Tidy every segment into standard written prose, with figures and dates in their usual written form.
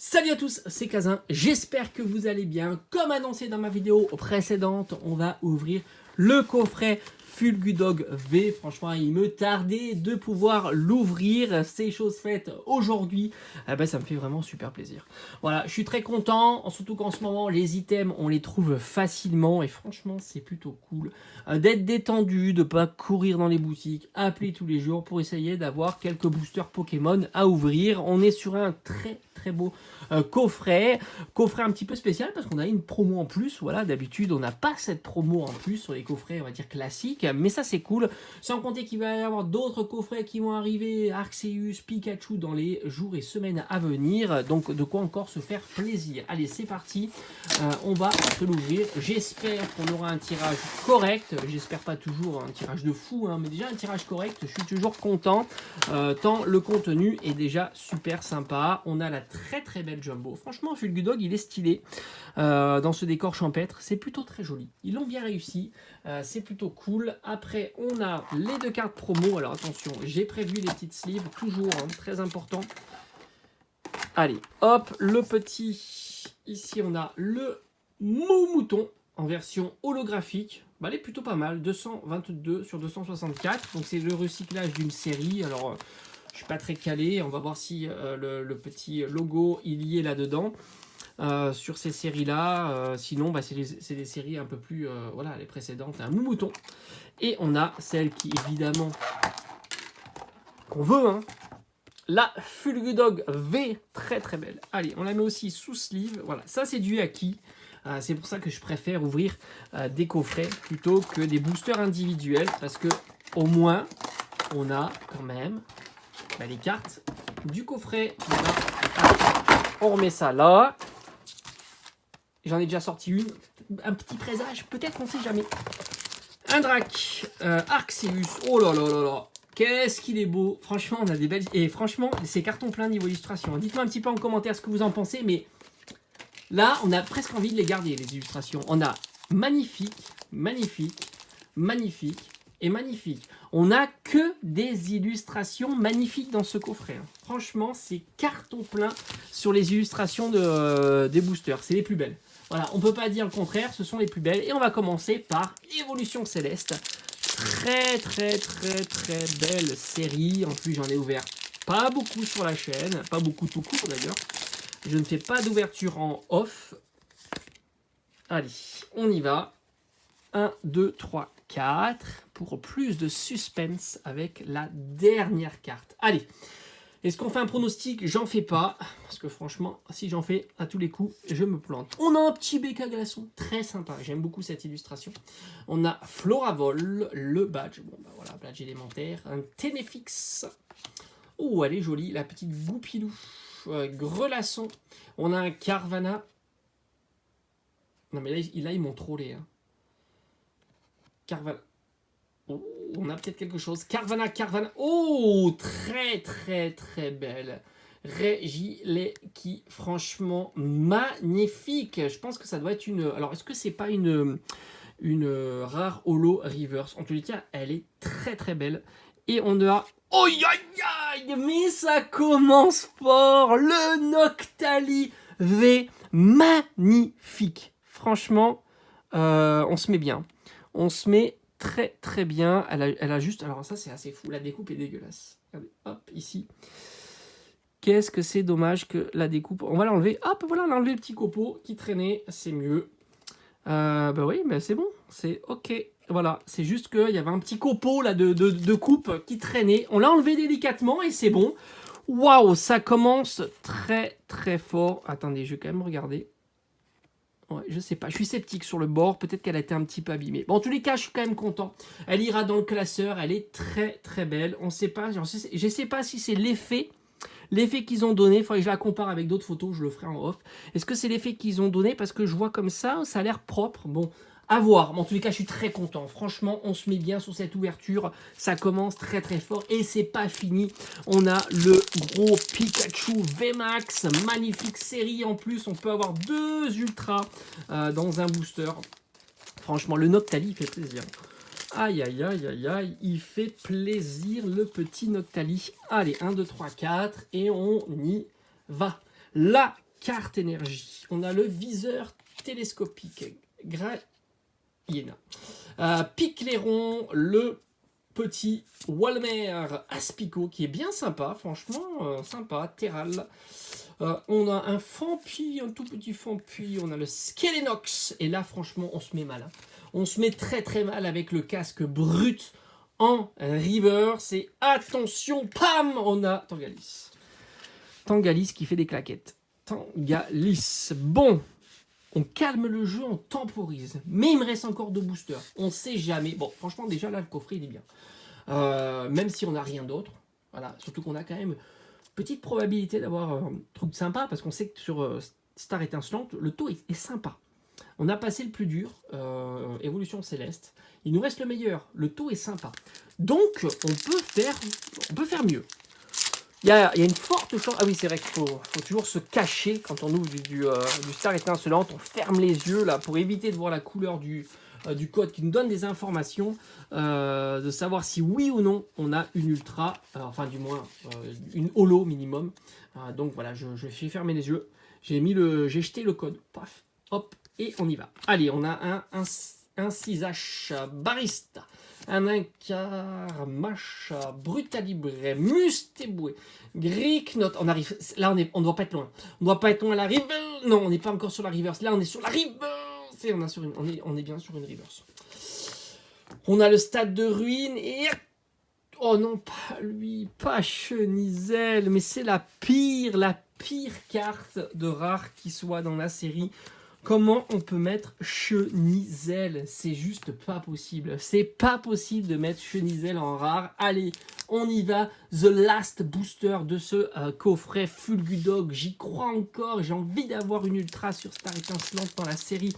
Salut à tous, c'est Kazin, j'espère que vous allez bien. Comme annoncé dans ma vidéo précédente, on va ouvrir le coffret Fulgudog V. Franchement, il me tardait de pouvoir l'ouvrir. C'est chose faite aujourd'hui. Ça me fait vraiment super plaisir. Voilà, je suis très content, surtout qu'en ce moment, les items, on les trouve facilement. Et franchement, c'est plutôt cool d'être détendu, de ne pas courir dans les boutiques, appeler tous les jours pour essayer d'avoir quelques boosters Pokémon à ouvrir. On est sur un très beau coffret un petit peu spécial parce qu'on a une promo en plus. Voilà, d'habitude on n'a pas cette promo en plus sur les coffrets, on va dire classiques, mais ça c'est cool. Sans compter qu'il va y avoir d'autres coffrets qui vont arriver, Arceus, Pikachu dans les jours et semaines à venir, donc de quoi encore se faire plaisir. Allez, c'est parti, on va se l'ouvrir. J'espère qu'on aura un tirage correct, j'espère pas toujours un tirage de fou, mais déjà un tirage correct, je suis toujours content, tant le contenu est déjà super sympa. On a la très belle jumbo. Franchement, Fulgudog, il est stylé dans ce décor champêtre. C'est plutôt très joli. Ils l'ont bien réussi. C'est plutôt cool. Après, on a les deux cartes promo. Alors attention, j'ai prévu les petites sleeves, toujours très important. Allez, hop, le petit. Ici, on a le Mouton en version holographique. Elle est plutôt pas mal. 222 sur 264. Donc, c'est le recyclage d'une série. Alors, je suis pas très calé, on va voir si le petit logo il y est là-dedans, sur ces séries-là. Sinon, c'est des séries un peu plus, voilà, les précédentes, un mouton. Et on a celle qui, évidemment, qu'on veut, la Fulgudog V, très belle. Allez, on la met aussi sous sleeve, voilà, ça c'est du acquis. C'est pour ça que je préfère ouvrir des coffrets plutôt que des boosters individuels, parce que au moins, on a quand même les cartes du coffret. Voilà. On remet ça là. J'en ai déjà sorti une. Un petit présage, peut-être, on ne sait jamais. Un Drac, Arceus. Oh là là là là. Qu'est-ce qu'il est beau. Franchement, on a des belles... Et franchement, c'est carton plein niveau illustration. Dites-moi un petit peu en commentaire ce que vous en pensez. Mais là, on a presque envie de les garder, les illustrations. On a magnifique et magnifique. On n'a que des illustrations magnifiques dans ce coffret. Franchement, c'est carton plein sur les illustrations des boosters. C'est les plus belles. Voilà, on ne peut pas dire le contraire, ce sont les plus belles. Et on va commencer par Évolution Céleste. Très belle série. En plus, j'en ai ouvert pas beaucoup sur la chaîne. Pas beaucoup tout court d'ailleurs. Je ne fais pas d'ouverture en off. Allez, on y va. 1, 2, 3, 4, pour plus de suspense avec la dernière carte. Allez, est-ce qu'on fait un pronostic? J'en fais pas, parce que franchement, si j'en fais à tous les coups, je me plante. On a un petit bec à glaçon, très sympa, j'aime beaucoup cette illustration. On a Floravol, le badge, voilà, badge élémentaire, un Ténéfix. Oh, elle est jolie, la petite Goupilou, Grelasson. On a un Carvanha. Non mais là ils m'ont trollé, Carvanha. Oh, on a peut-être quelque chose. Carvanha. Oh, très belle. Regieleki, franchement magnifique. Je pense que ça doit être une... Alors, est-ce que c'est pas une rare holo reverse? En tous les cas, elle est très belle. Et on a... Oh, mais ça commence fort. Le Noctali V, magnifique. Franchement, on se met bien. On se met très bien. Elle a juste... Alors ça, c'est assez fou. La découpe est dégueulasse. Regardez, hop, ici. Qu'est-ce que c'est dommage que la découpe... On va l'enlever. Hop, voilà, on a enlevé le petit copeau qui traînait. C'est mieux. Oui, mais c'est bon. C'est OK. Voilà, c'est juste qu'il y avait un petit copeau là, de coupe qui traînait. On l'a enlevé délicatement et c'est bon. Waouh, ça commence très fort. Attendez, je vais quand même regarder. Ouais, je sais pas, je suis sceptique sur le bord, peut-être qu'elle a été un petit peu abîmée. Bon, en tous les cas, je suis quand même content. Elle ira dans le classeur, elle est très belle. On sait pas, je sais pas si c'est l'effet qu'ils ont donné. Il faudrait que je la compare avec d'autres photos, je le ferai en off. Est-ce que c'est l'effet qu'ils ont donné? Parce que je vois comme ça a l'air propre. Bon, à voir. Mais en tous les cas, je suis très content. Franchement, on se met bien sur cette ouverture. Ça commence très fort et c'est pas fini. On a le gros Pikachu VMAX. Magnifique série en plus. On peut avoir 2 ultras dans un booster. Franchement, le Noctali, il fait plaisir. Aïe, il fait plaisir le petit Noctali. Allez, 1, 2, 3, 4 et on y va. La carte énergie. On a le viseur télescopique. Graiena. Picléron, le petit Walmer Aspico qui est bien sympa, franchement sympa. Terral. On a un Fampi, un tout petit Fampi. On a le Skelenox. Et là, franchement, on se met mal. Hein. On se met très très mal avec le casque brut en reverse. Et attention, pam, on a Tangalis. Tangalis qui fait des claquettes. Tangalis. Bon. On calme le jeu, on temporise. Mais il me reste encore 2 boosters. On sait jamais. Bon, franchement, déjà, là, le coffret, il est bien. Même si on n'a rien d'autre. Voilà. Surtout qu'on a quand même petite probabilité d'avoir un truc sympa. Parce qu'on sait que sur Star Étincelante, le taux est sympa. On a passé le plus dur. Évolution Céleste. Il nous reste le meilleur. Le taux est sympa. Donc, on peut faire mieux. Il y a une forte chance. Ah oui, c'est vrai qu'il faut toujours se cacher quand on ouvre du Star Étincelante. On ferme les yeux là pour éviter de voir la couleur du code qui nous donne des informations, de savoir si oui ou non on a une ultra, enfin du moins une holo minimum. Donc voilà, je vais fermer les yeux. J'ai jeté le code. Paf, hop, et on y va. Allez, on a un 6H Barista. Un Incar, Macha, Brutalibre, Mustéboué, Gricknot. On arrive. Là, on doit pas être loin. On doit pas être loin à la river. Non, on n'est pas encore sur la reverse. Là, on est sur la reverse. Et on est bien sur une reverse. On a le stade de ruine et. Oh non, pas lui, pas Chenizel. Mais c'est la pire carte de rare qui soit dans la série. Comment on peut mettre Chenizel? C'est juste pas possible. C'est pas possible de mettre Chenizel en rare. Allez, on y va. The last booster de ce coffret Fulgudog. J'y crois encore. J'ai envie d'avoir une ultra sur Star Étincelante dans la série.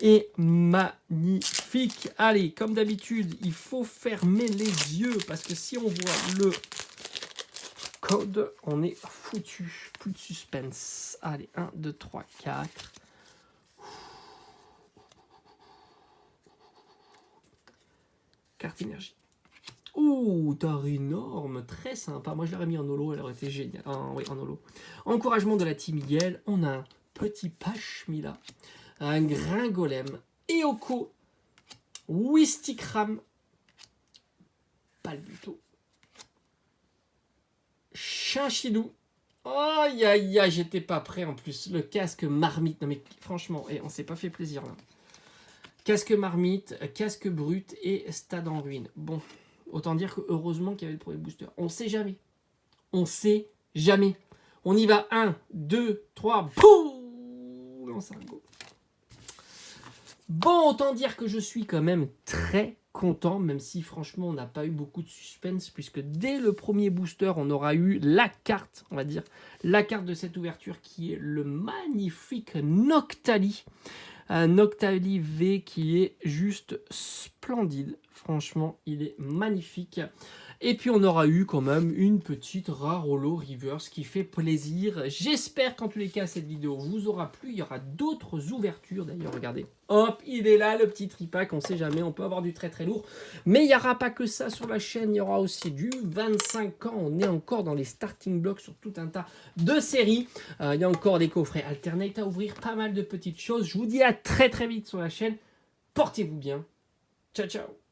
Et magnifique. Allez, comme d'habitude, il faut fermer les yeux. Parce que si on voit le code, on est foutu. Plus de suspense. Allez, 1, 2, 3, 4. Carte énergie. Ouh, t'as énorme, très sympa. Moi, je l'aurais mis en holo, elle aurait été géniale. Oui, en holo. Encouragement de la team Miguel. On a un petit Pashmila, un Gringolem, Eoko, Wistikram, Palbuto, Chinchidou. Aïe, aïe, aïe, j'étais pas prêt en plus. Le casque marmite. Non, mais franchement, on s'est pas fait plaisir là. Casque marmite, casque brut et stade en ruine. Bon, autant dire que heureusement qu'il y avait le premier booster. On sait jamais. On sait jamais. On y va. 1, 2, 3. Boum, lance un go. Bon, autant dire que je suis quand même très content, même si franchement on n'a pas eu beaucoup de suspense, puisque dès le premier booster, on aura eu la carte, on va dire, la carte de cette ouverture qui est le magnifique Noctali. Un Noctali V qui est juste splendide. Franchement, il est magnifique. Et puis, on aura eu quand même une petite rare holo reverse qui fait plaisir. J'espère qu'en tous les cas, cette vidéo vous aura plu. Il y aura d'autres ouvertures d'ailleurs. Regardez. Hop, il est là, le petit tripack. On ne sait jamais, on peut avoir du très très lourd. Mais il n'y aura pas que ça sur la chaîne. Il y aura aussi du 25 ans. On est encore dans les starting blocks sur tout un tas de séries. Il y a encore des coffrets alternate à ouvrir. Pas mal de petites choses. Je vous dis à très très vite sur la chaîne. Portez-vous bien. Ciao, ciao.